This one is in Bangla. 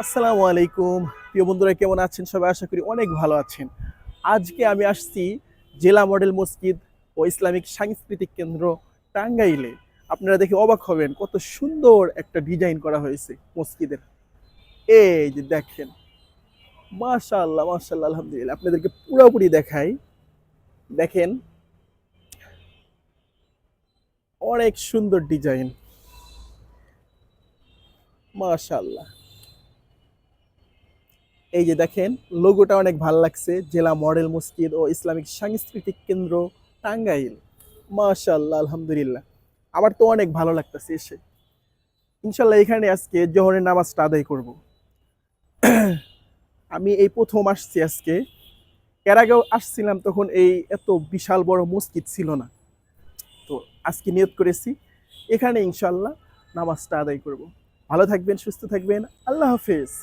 আসসালামু আলাইকুম। প্রিয় বন্ধুরা, কেমন আছেন সবাই? আশা করি অনেক ভালো আছেন। আজকে আমি আসছি জেলা মডেল মসজিদ ও ইসলামিক সাংস্কৃতিক কেন্দ্র টাঙ্গাইলে। আপনারা দেখে অবাক হবেন, কত সুন্দর একটা ডিজাইন করা হয়েছে মসজিদের। এই যে দেখেন, মাশাআল্লাহ মাশাআল্লাহ, আলহামদুলিল্লাহ। আপনাদেরকে পুরোপুরি দেখাই। দেখেন, অনেক সুন্দর ডিজাইন, মাশাআল্লাহ। এই যে দেখেন, লোগোটা অনেক ভালো লাগছে, জেলা মডেল মসজিদ ও ইসলামিক সাংস্কৃতিক কেন্দ্র টাঙ্গাইল। মাশাআল্লাহ, আলহামদুলিল্লাহ। আমার তো অনেক ভালো লাগতেছে এসে। ইনশাল্লাহ এখানে আজকে জোহরের নামাজটা আদায় করব। আমি এই প্রথম আসছি আজকে। এর আগেও আসছিলাম, তখন এই এত বিশাল বড় মসজিদ ছিল না। তো আজকে নিয়ত করেছি এখানে ইনশাল্লাহ নামাজটা আদায় করব। ভালো থাকবেন, সুস্থ থাকবেন। আল্লাহ হাফেজ।